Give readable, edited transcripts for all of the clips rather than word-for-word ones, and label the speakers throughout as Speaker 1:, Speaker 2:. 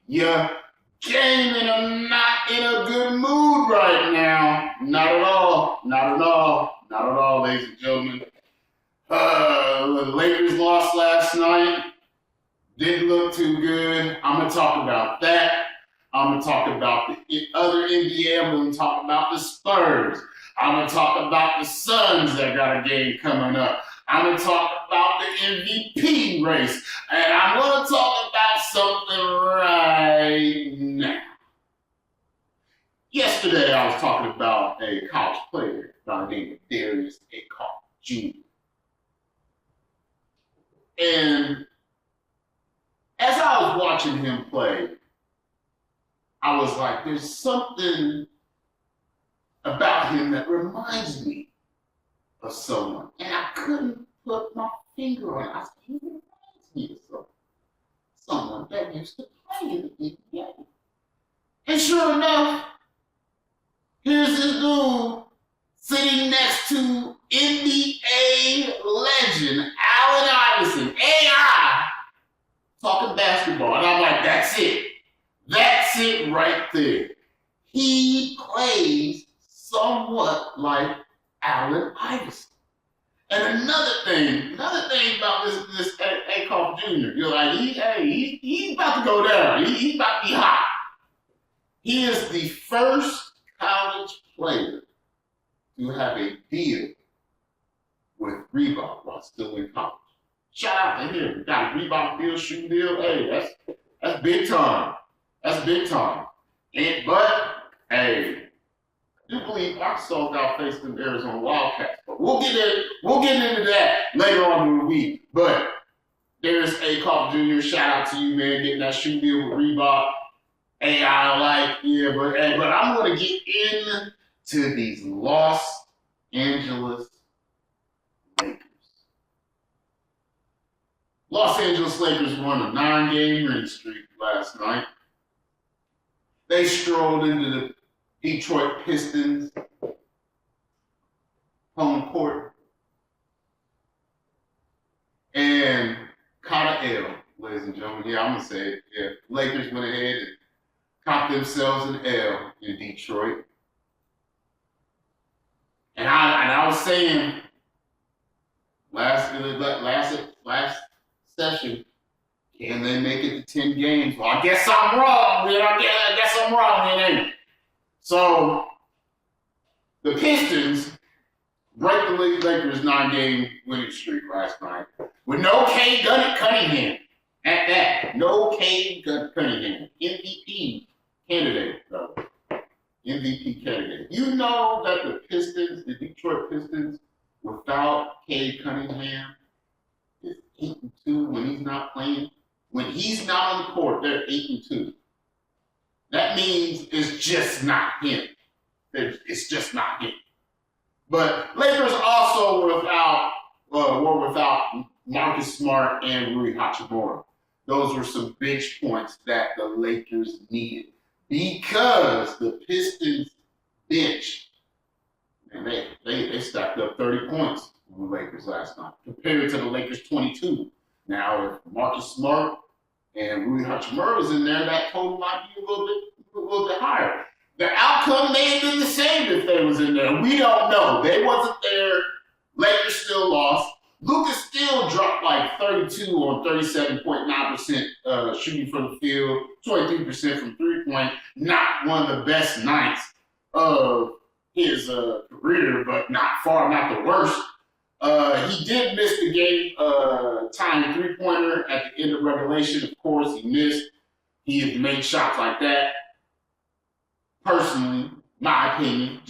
Speaker 1: your game, and I'm not in a good mood right now. Not at all. Not at all. Not at all, ladies and gentlemen. The Lakers lost last night. Didn't look too good. I'm going to talk about that. I'm going to talk about the other NBA. I'm going to talk about the Spurs. I'm going to talk about the Suns that got a game coming up. I'm going to talk about the MVP race. And I'm going to talk about something right now. Yesterday, I was talking about a college player by the name of Darius Acock Jr. And as I was watching him play, I was like, there's something about him that reminds me of someone. And I couldn't put my finger on it. I said, he reminds me of someone that used to play in the NBA. And sure enough, here's this dude sitting next to NBA legend Allen Iverson, AI, talking basketball. And I'm like, that's it. That's it right there. He plays somewhat like Allen Iverson. And another thing about this Acock Jr., you're like, he's about to go down. He's about to be hot. He is the first college player to have a deal with Reebok while still in college. Shout out to him. We got a Reebok deal, shoe deal. Hey, that's big time. That's big time. But I do believe Arkansas got faced in Arizona Wildcats. But we'll get into that later on in the week. But there's Acock Jr. Shout out to you, man, getting that shoe deal with Reebok. But I'm going to get into these Los Angeles Lakers. Los Angeles Lakers won a 9-game winning streak last night. They strolled into the Detroit Pistons home court and caught an L, ladies and gentlemen. Yeah, I'm going to say it. Yeah, Lakers went ahead and caught themselves an L in Detroit. And I was saying last session, can they make it to 10 games? Well, I guess I'm wrong. I guess I'm wrong, ain't it? So the Pistons break the Lakers' 9-game winning streak last night with no Cade Cunningham at that. No Cade Cunningham. MVP candidate, though. MVP candidate. You know that the Detroit Pistons, without Cade Cunningham, is 8-2 when he's not playing. When he's not on the court, they're 8-2. That means it's just not him. It's just not him. But Lakers also were without Marcus Smart and Rui Hachimura. Those were some bench points that the Lakers needed because the Pistons bench, and they stacked up 30 points on the Lakers last night compared to the Lakers 22. Now, if Marcus Smart and Rui Hachimura was in there, that total might be a little bit higher. The outcome may have been the same if they was in there. We don't know. They wasn't there. Lakers still lost. Lucas still dropped like 32 on 37.9% shooting from the field, 23% from three-point. Not one of the best nights of his career, but not the worst. He did miss the game tying three-pointer at the end of regulation. Of course, he missed. He had made shots like that. Personally, my opinion, I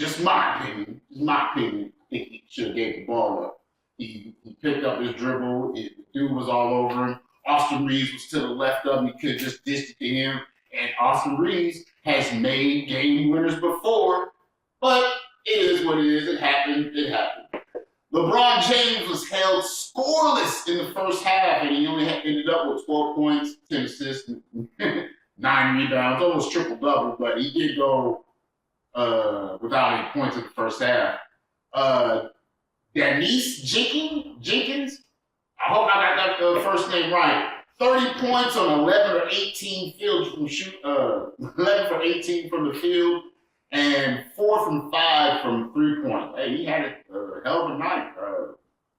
Speaker 1: think he should have gave the ball up. He picked up his dribble. The dude was all over him. Austin Reeves was to the left of him. He could just dish it to him. And Austin Reeves has made game winners before, but it is what it is. It happened. LeBron James was held scoreless in the first half, and he only ended up with 12 points, 10 assists, and 9 rebounds, almost triple-double, but he did go without any points in the first half. Denise Jenkins, I hope I got that first name right, 30 points on 11 or 18 field from 11 for 18 from the field, and 4 from 5 from 3-point. Hey, he had a hell of a night.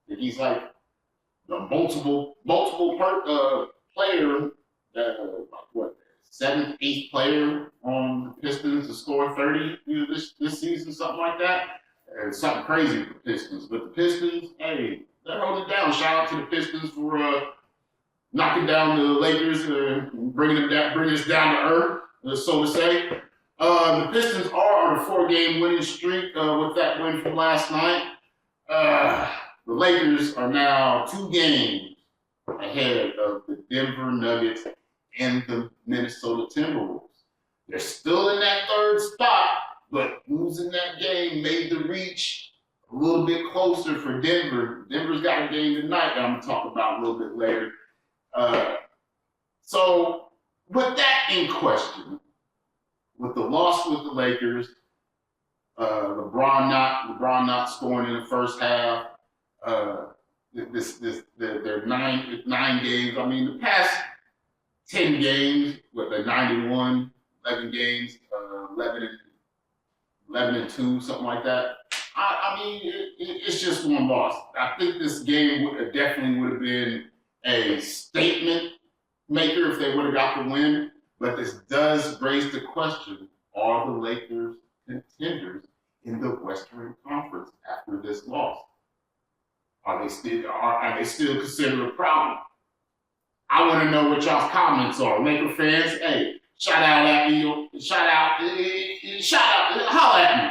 Speaker 1: He's like the multiple player, what, 7th, 8th player on the Pistons to score 30 this season, something like that. Something crazy with the Pistons. But the Pistons, hey, they're holding it down. Shout out to the Pistons for knocking down the Lakers, bringing us down to earth, so to say. The Pistons are on a 4-game winning streak with that win from last night. The Lakers are now 2 games ahead of the Denver Nuggets and the Minnesota Timberwolves. They're still in that 3rd spot, but losing that game made the reach a little bit closer for Denver. Denver's got a game tonight that I'm going to talk about a little bit later. So with that in question, with the loss with the Lakers, LeBron not scoring in the first half, they're 9 games. I mean, the past 10 games, with the 91, 11 games, 11-2, something like that. I mean, it's just one loss. I think this game definitely would have been a statement maker if they would have got the win. But this does raise the question: are the Lakers contenders in the Western Conference after this loss? Are they still considered a problem? I want to know what y'all's comments are. Laker fans, hey, shout out, holla at me,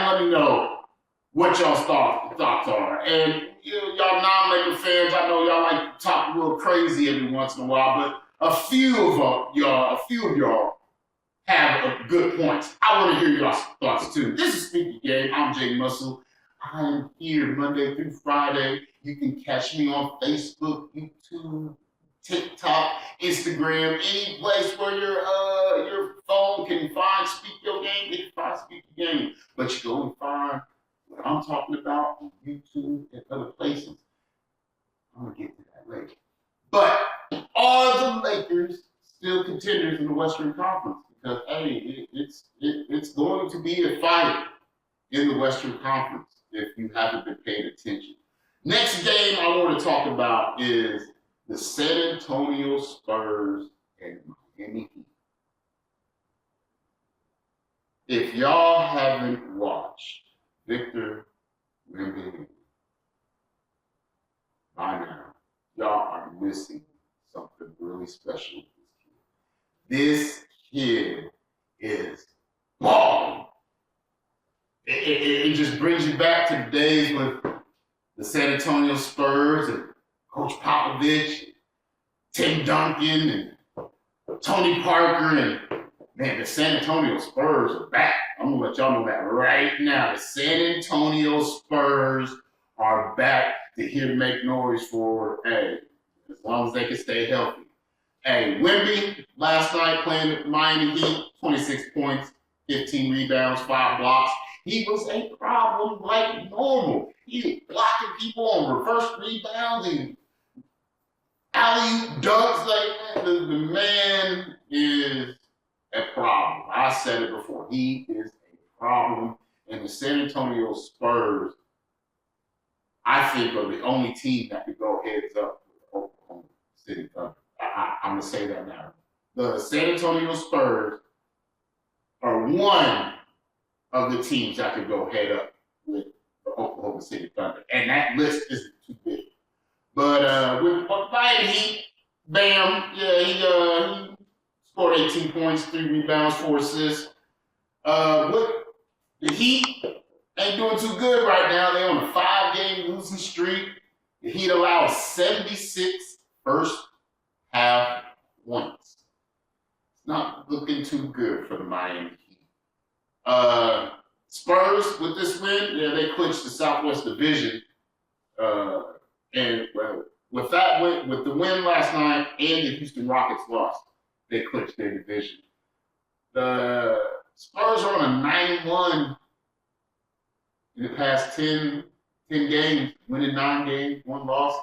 Speaker 1: let me know what y'all's thoughts are. And y'all non-Laker fans, I know y'all like to talk a little crazy every once in a while, but a few of y'all have good points. I want to hear y'all's thoughts too. This is Speaky Game. I'm Jay Muscle. I am here Monday through Friday. You can catch me on Facebook, YouTube, TikTok, Instagram, any place where your phone can find Speak Your Game, you can find Speak Your Game. But you go and find what I'm talking about on YouTube and other places. I'm going to get to that later. But are the Lakers still contenders in the Western Conference? Because, hey, it's going to be a fight in the Western Conference if you haven't been paying attention. Next game I want to talk about is the San Antonio Spurs and Miami Heat. If y'all haven't watched Victor Wembanyama by now, y'all are missing something really special with this kid. This kid is balling. It just brings you back to the days with the San Antonio Spurs and Coach Popovich, Tim Duncan, and Tony Parker, and man, the San Antonio Spurs are back. I'm gonna let y'all know that right now. The San Antonio Spurs are back to here to make noise for, hey, as long as they can stay healthy. Hey, Wemby last night playing with Miami Heat, 26 points, 15 rebounds, 5 blocks. He was a problem like normal. He was blocking people on reverse rebounds and alley-oop dunks. Like, the man is a problem. I said it before. He is a problem. And the San Antonio Spurs, I think, are the only team that could go heads up with Oklahoma City Thunder. I'm going to say that now. The San Antonio Spurs are one of the teams that could go head up with the Oklahoma City Thunder. And that list isn't too big. But with Miami Heat, bam, yeah, he scored 18 points, 3 rebounds, 4 assists. With the Heat ain't doing too good right now. They're on a 5-game losing streak. The Heat allowed 76 first half points. It's not looking too good for the Miami Heat. Spurs with this win, yeah, they clinched the Southwest Division. And with that win, with the win last night and the Houston Rockets lost, they clinched their division. The Spurs are on a 9-1 in the past 10 games, winning 9 games, 1 loss.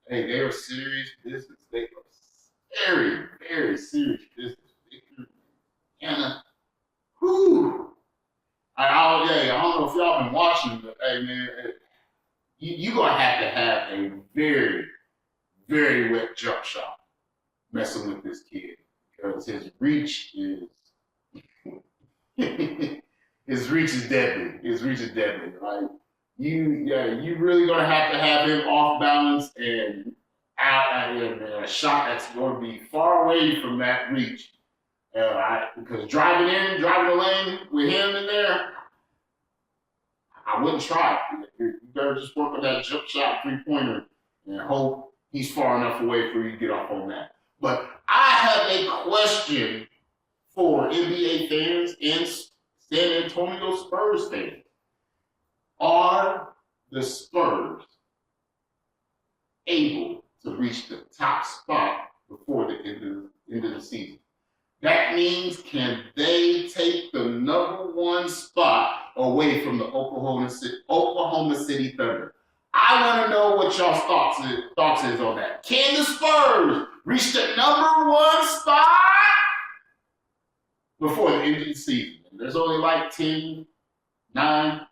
Speaker 1: Hey, they are serious business. They are very, very serious business. And whew. I don't know if y'all been watching, but hey, man, you're going to have a very, very wet jump shot messing with this kid because his reach is his reach is deadly. His reach is deadly. Like you really gonna have him off balance and out and a shot that's going to be far away from that reach. Because driving the lane with him in there, I wouldn't try it. You better just work on that jump shot 3-pointer and hope he's far enough away for you to get off on that. But I have a question for NBA fans and San Antonio Spurs fans. Are the Spurs able to reach the top spot before the end of the season? That means, can they take the number one spot away from the Oklahoma City Thunder? I want to know what y'all's thoughts is on that. Can the Spurs reach the number one spot before the end of the season? There's only like 10, 9,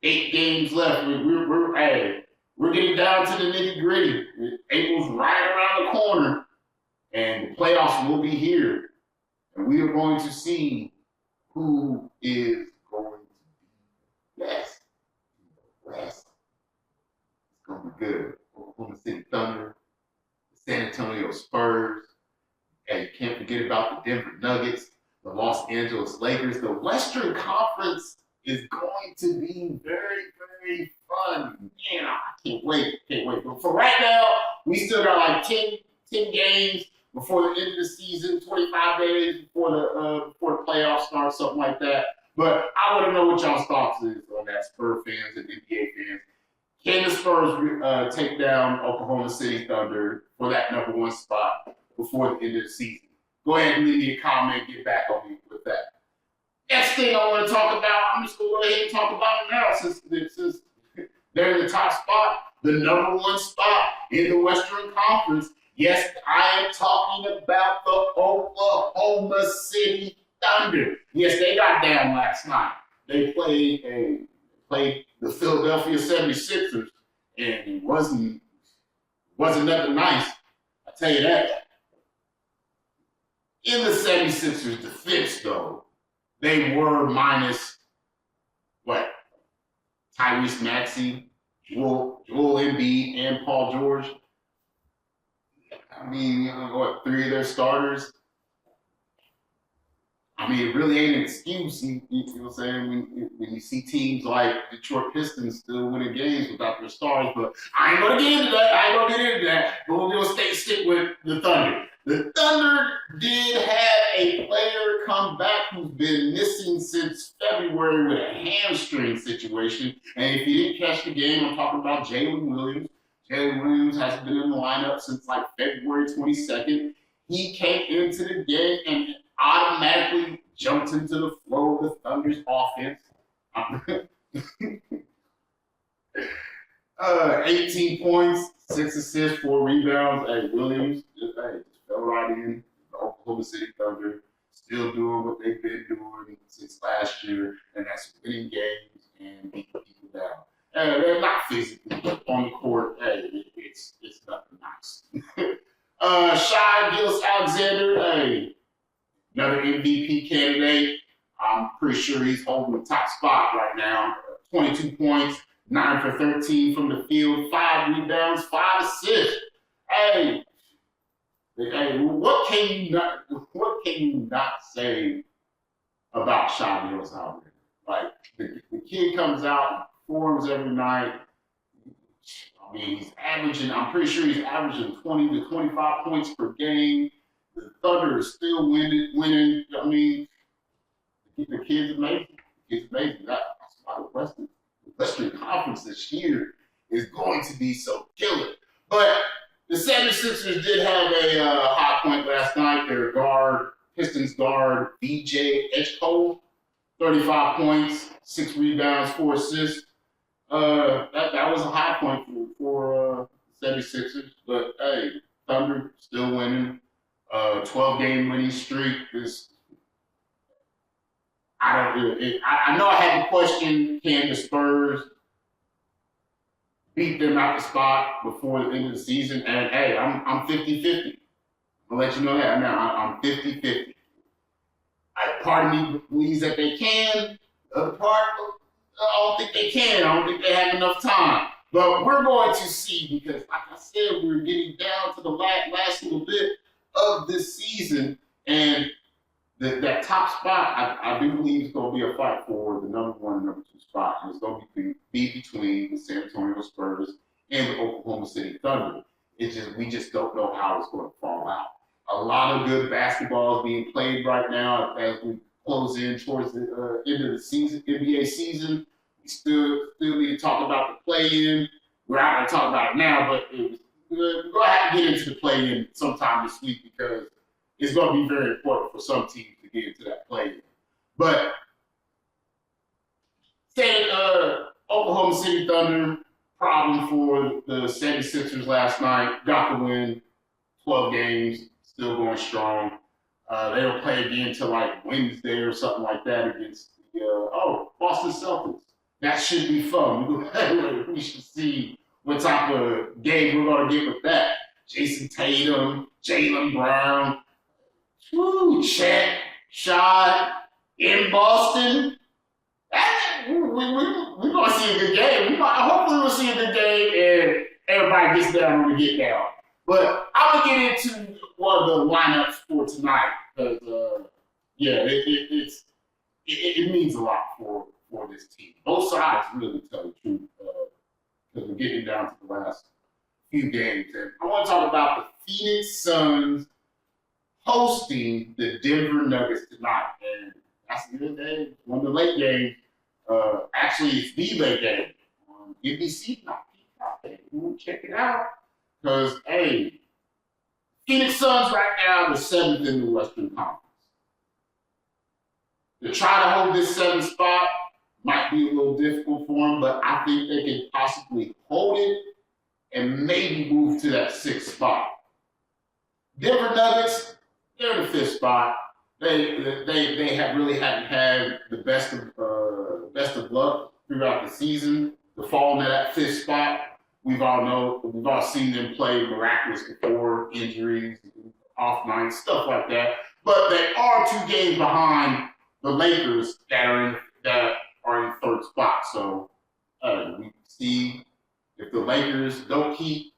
Speaker 1: 8 games left. We're getting down to the nitty gritty. April's right around the corner, and the playoffs will be here. And we are going to see who is going to be best in the West. It's going to be good. Oklahoma City Thunder, the San Antonio Spurs, and you can't forget about the Denver Nuggets, the Los Angeles Lakers. The Western Conference is going to be very, very fun. Man, I can't wait. But for right now, we still got like 10 games before the end of the season, 25 days before the playoffs start, something like that. But I want to know what y'all's thoughts is on that, Spurs fans and NBA fans. Can the Spurs take down Oklahoma City Thunder for that number one spot before the end of the season? Go ahead and leave me a comment, get back on me with that. Next thing I want to talk about, I'm just going to go ahead and talk about it now since they're in the top spot, the number one spot in the Western Conference. Yes, I am talking about the Oklahoma City Thunder. Yes, they got down last night. They played the Philadelphia 76ers, and it wasn't nothing nice. I tell you that. In the 76ers' defense, though, they were minus Tyrese Maxey, Joel Embiid, and Paul George. I mean, 3 of their starters. I mean, it really ain't an excuse. You know what I'm saying? When you see teams like Detroit Pistons still winning games without their stars, but I ain't gonna get into that. But we're gonna stick with the Thunder. The Thunder did have a player come back who's been missing since February with a hamstring situation. And if you didn't catch the game, I'm talking about Jalen Williams. Jalen Williams has been in the lineup since like February 22nd. He came into the game and automatically jumped into the flow of the Thunder's offense. 18 points, 6 assists, 4 rebounds. Hey, Williams just fell right in. The Oklahoma City Thunder still doing what they've been doing since last year, and that's winning games and beating people down. They're not physically, but on the court, it's nothing nice. Shai Gilgeous-Alexander, another MVP candidate. I'm pretty sure he's holding the top spot right now. 22 points, 9 for 13 from the field, 5 rebounds, 5 assists. Hey, what can you not say about Shai Gilgeous-Alexander? Like the kid comes out, performs every night. I mean, I'm pretty sure he's averaging 20 to 25 points per game. The Thunder is still winning. I mean, the kid's amazing. That's why the Western Conference this year is going to be so killer. But the 76ers did have a high point last night. Their Pistons guard, DJ Edgecole, 35 points, 6 rebounds, 4 assists. That was a high point for the 76ers. But, hey, Thunder still winning. 12-game winning streak. I know I had to question, can the Spurs beat them out the spot before the end of the season? And hey, I'm 50-50. I'll let you know that now. I'm 50-50. Part of me believes that they can. The other part, I don't think they can. I don't think they have enough time. But we're going to see because, like I said, we're getting down to the last little bit of this season. And that top spot, I do believe is going to be a fight for the number 1 and number 2 spot. And it's going to be between the San Antonio Spurs and the Oklahoma City Thunder. We just don't know how it's going to fall out. A lot of good basketball is being played right now as we close in towards the end of the season, NBA season. We still need to talk about the play-in. We're not going to talk about it now, but we're going to have to get into the play-in sometime this week because it's going to be very important for some teams to get into that play-in. But saying Oklahoma City Thunder, problem for the 76ers last night, got the win, 12 games. Still going strong. They don't play again until like Wednesday or something like that against the Boston Celtics. That should be fun. We should see what type of game we're going to get with that. Jason Tatum, Jaylen Brown, Chet, Shad in Boston. We're going to see a good game. Hopefully we'll see a good game and everybody gets down when we get down. But I'm going to get into one of the lineups for tonight because, it means a lot for this team. Both sides, really, to tell the truth, because we're getting down to the last few games. And I want to talk about the Phoenix Suns hosting the Denver Nuggets tonight. And that's a good game. One of the late games. Actually, it's the late game on NBC. We'll check it out. Because, hey, Phoenix Suns right now are 7th in the Western Conference. To try to hold this 7th spot might be a little difficult for them, but I think they can possibly hold it and maybe move to that 6th spot. Denver Nuggets, they're in the 5th spot. They have really haven't had the best of luck throughout the season to fall into that 5th spot. We've all seen them play miraculous before, injuries, off nights, stuff like that. But they are 2 games behind the Lakers that are in 3rd spot. So we see if the Lakers don't keep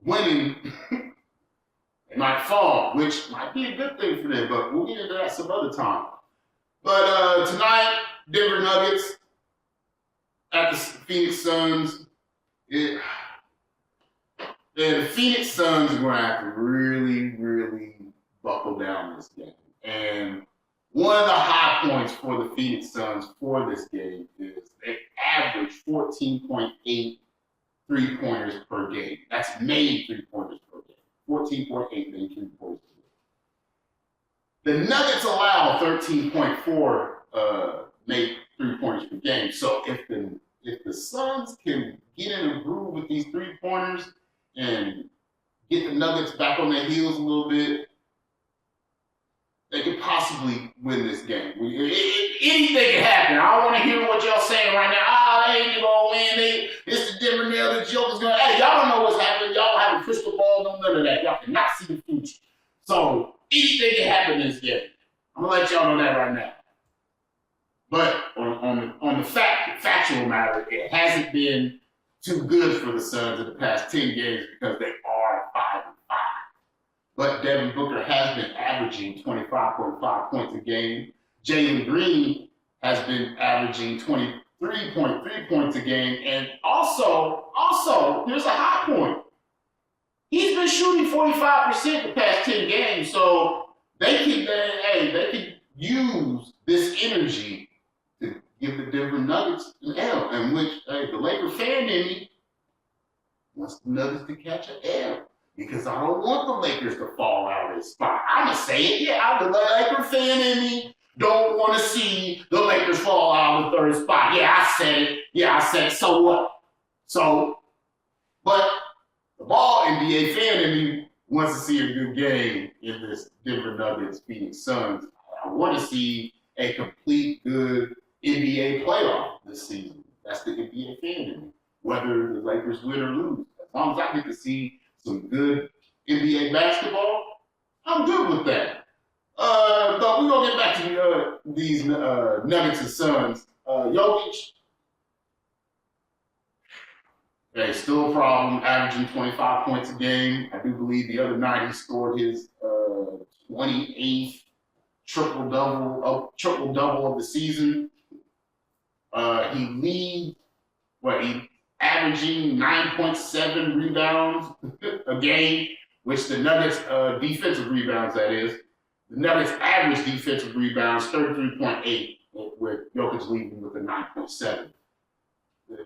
Speaker 1: winning, they might fall, which might be a good thing for them. But we'll get into that some other time. But tonight, Denver Nuggets at the Phoenix Suns. The Phoenix Suns are going to have to really, really buckle down this game. And one of the high points for the Phoenix Suns for this game is they average 14.8 3-pointers per game. That's made 3-pointers per game. 14.8 made 3-pointers per game. The Nuggets allow 13.4 made 3-pointers per game. So if the Suns can get in a groove with these 3-pointers and get the Nuggets back on their heels a little bit, they could possibly win this game. Anything can happen. I don't want to hear what y'all saying right now. They ain't gonna win. It's the Denver Nuggets. Joker's gonna. Hey, y'all don't know what's happening. Y'all have a crystal ball. No none of that. Y'all cannot see the future. So anything can happen in this game. I'm gonna let y'all know that right now. But on the factual matter, it hasn't been too good for the Suns in the past 10 games because they are 5-5. But Devin Booker has been averaging 25.5 points a game. Jalen Green has been averaging 23.3 points a game. And also, here's a high point. He's been shooting 45% the past 10 games. So they could use this energy to give the Denver Nuggets an L, in which the Laker fan in me wants the Nuggets to catch an L. Because I don't want the Lakers to fall out of this spot. I'm going to say it. Yeah, the Laker fan in me don't want to see the Lakers fall out of the 3rd spot. Yeah, I said it. So what? But the ball NBA fan in me wants to see a good game in this Denver Nuggets Phoenix Suns. I want to see a complete good NBA playoff this season. That's the NBA fan in me. Whether the Lakers win or lose, as long as I get to see some good NBA basketball, I'm good with that. But we're gonna get back to these Nuggets and Suns. Jokic, okay, still a problem, averaging 25 points a game. I do believe the other night he scored his 28th triple-double of the season. He averaging 9.7 rebounds a game, which the Nuggets defensive rebounds, that is. The Nuggets average defensive rebounds 33.8, with Jokic leading with a 9.7.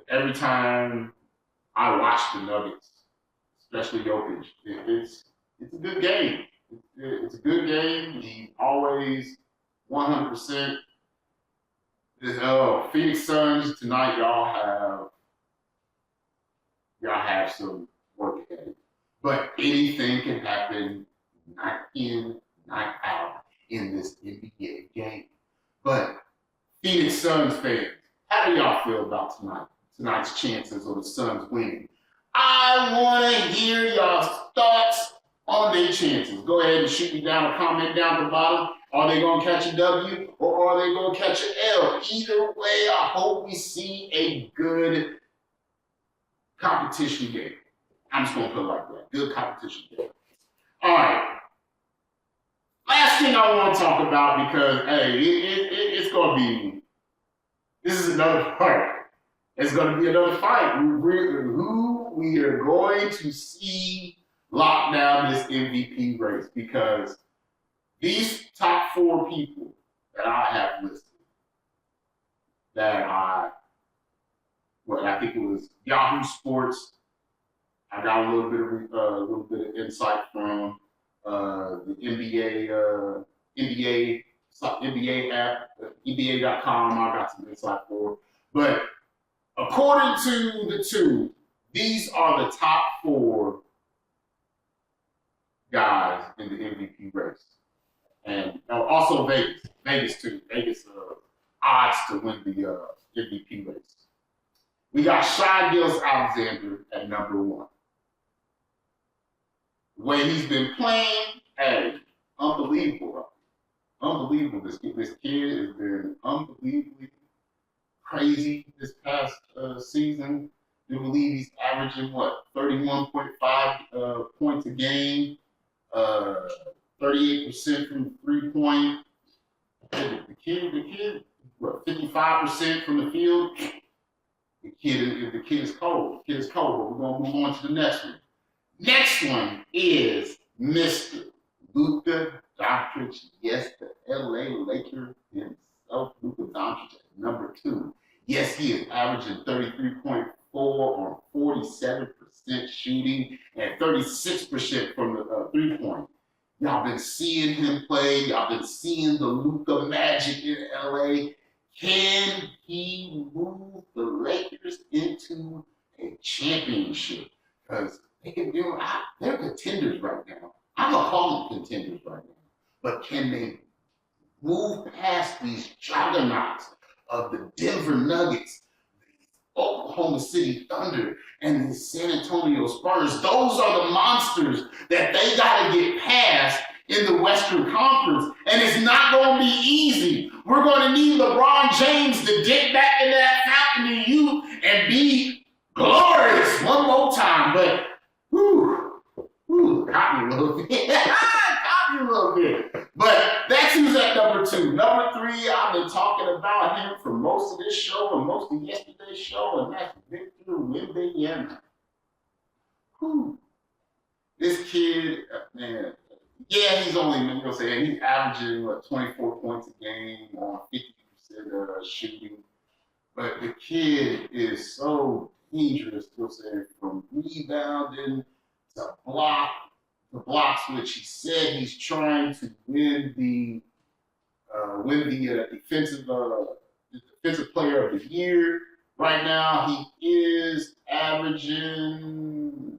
Speaker 1: Every time I watch the Nuggets, especially Jokic, it's a good game. It's a good game. He's always 100%. Phoenix Suns tonight, y'all have some work ahead. But anything can happen night in, night out in this NBA game. But Phoenix Suns fans, how do y'all feel about tonight's chances of the Suns winning? I want to hear y'all's thoughts on their chances. Go ahead and shoot me down a comment down at the bottom. Are they going to catch a W or are they going to catch an L? Either way, I hope we see a good competition game. I'm just going to put it like that. Good competition game. All right. Last thing I want to talk about, because, hey, it's going to be, this is another fight. It's going to be another fight. Who we are going to see lock down this MVP race, because these top 4 people that I have listed, that I think it was Yahoo Sports. I got a little bit of insight from the NBA app, NBA.com. I got some insight for it. But according to the two, these are the top 4 guys in the MVP race. And also Vegas too. Vegas odds to win the MVP race. We got Shai Gilgeous-Alexander at number 1. The way he's been playing, hey, unbelievable. Unbelievable. This kid has been unbelievably crazy this past season. I believe he's averaging 31.5 points a game, 38% from 3-point. The kid, 55% from the field. The kid is cold. The kid is cold, but we're going to move on to the next one. Next one is Mr. Luka Doncic. Yes, the LA Laker himself, Luka Doncic at number 2. Yes, he is averaging 33.4 on 47% shooting and 36% from the 3-point. Y'all been seeing him play. Y'all been seeing the Luka magic in LA. Can he move the Lakers into a championship? Because they're contenders right now. I'm going to call them contenders right now. But can they move past these juggernauts of the Denver Nuggets, the Oklahoma City Thunder, and the San Antonio Spurs? Those are the monsters that they got to get past in the Western Conference, and it's not going to be easy. We're going to need LeBron James to get back in that fountain of youth and be glorious one more time. But, caught me a little bit. Caught me a little bit. But that's who's at number 2. Number 3, I've been talking about him for most of this show and most of yesterday's show, and that's Victor Wembanyama. This kid, man, yeah, he's only, he's averaging 24 points a game on 50% shooting. But the kid is so dangerous, from rebounding to blocks, which he said he's trying to win the defensive player of the year. Right now, he is averaging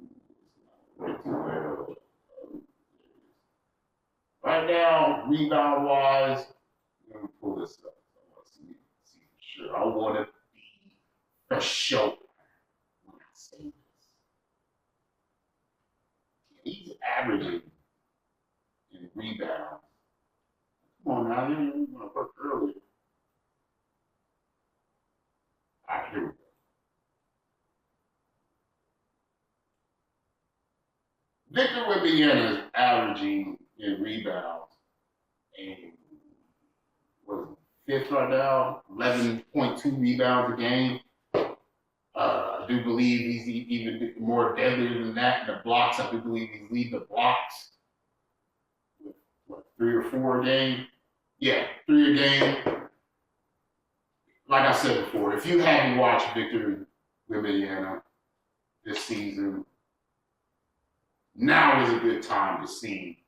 Speaker 1: right now, rebound-wise, let me pull this up. I want to see for sure. I want to be for sure when I say this. He's averaging in rebounds. Come on now, you didn't want to work earlier. All right, here we go. Victor Wembanyama is averaging in rebounds and what is it, fifth right now, 11.2 rebounds a game. I do believe he's even more deadly than that in the blocks. I do believe he's leading the blocks with, what, 3 or 4 a game? Yeah, 3 a game. Like I said before, if you haven't watched Victor Wembanyama this season, now is a good time to see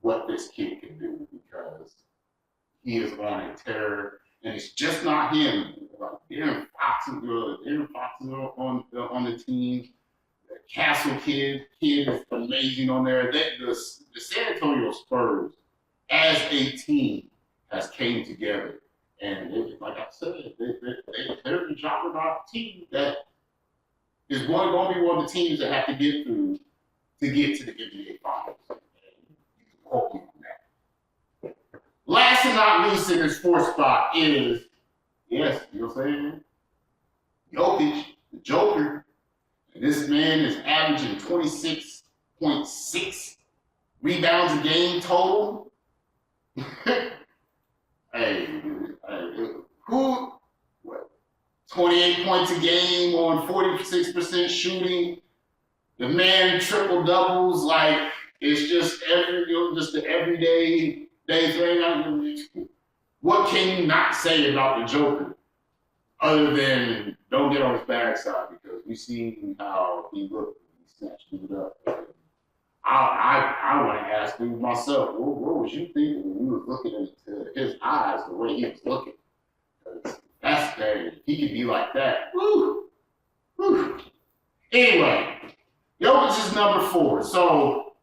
Speaker 1: what this kid can do because he is on a tear, and it's just not him. Like Darren Fox is on the team. The Castle kid is amazing on there. The San Antonio Spurs, as a team, has came together, and like I said, they're the juggernaut team that is going to be one of the teams that have to get through to get to the NBA Finals. And you can quote me on that. Last and not least in this 4th spot is, yes, you know what I'm saying? Jokic, the Joker. And this man is averaging 26.6 rebounds a game total. Hey, who? What? 28 points a game on 46% shooting. The man triple doubles, like it's just just the everyday thing. What can you not say about the Joker, other than don't get on his bad side because we seen how he looked when he snatched dude up. I want to ask dude myself, what was you thinking when you were looking into his eyes the way he was looking? Because that's that he could be like that. Woo, woo. Anyway. Jokic is number 4. So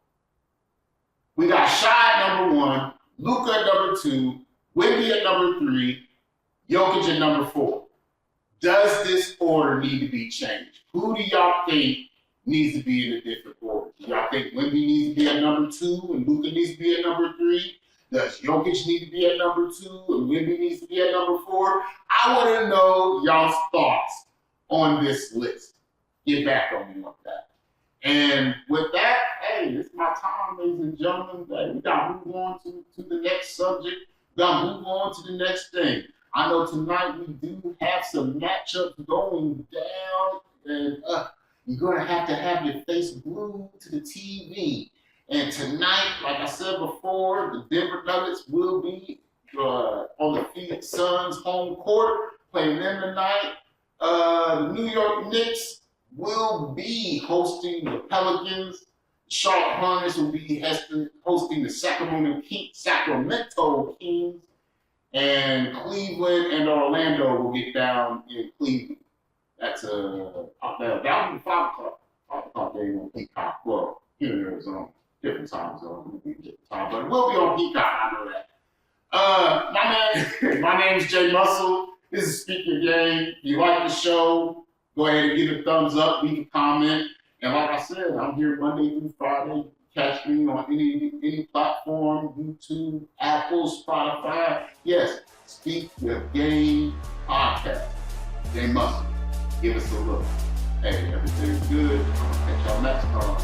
Speaker 1: we got Shai at number 1, Luka at number 2, Wemby at number 3, Jokic at number 4. Does this order need to be changed? Who do y'all think needs to be in a different order? Do y'all think Wemby needs to be at number 2 and Luka needs to be at number 3? Does Jokic need to be at number 2 and Wemby needs to be at number 4? I want to know y'all's thoughts on this list. Get back on me on that. And with that, hey, it's my time, ladies and gentlemen. We got to move on to the next subject. We got to move on to the next thing. I know tonight we do have some matchups going down, and you're going to have your face glued to the TV. And tonight, like I said before, the Denver Nuggets will be on the Phoenix Suns home court, playing them tonight. The New York Knicks will be hosting the Pelicans. Charlotte Hornets will be hosting the Sacramento Kings. And Cleveland and Orlando will get down in Cleveland. That'll be the 5 o'clock game on Peacock. Well, here in Arizona, different time zone, but it will be on Peacock, I know that. My name is Jay Muscle. This is Speak Your Game. If you like the show, go ahead and give it a thumbs up, leave a comment. And like I said, I'm here Monday through Friday. Catch me on any platform, YouTube, Apple, Spotify. Yes, Speak Your Game podcast. Jay Muscle. Give us a look. Hey, everything's good. I'll catch y'all next time.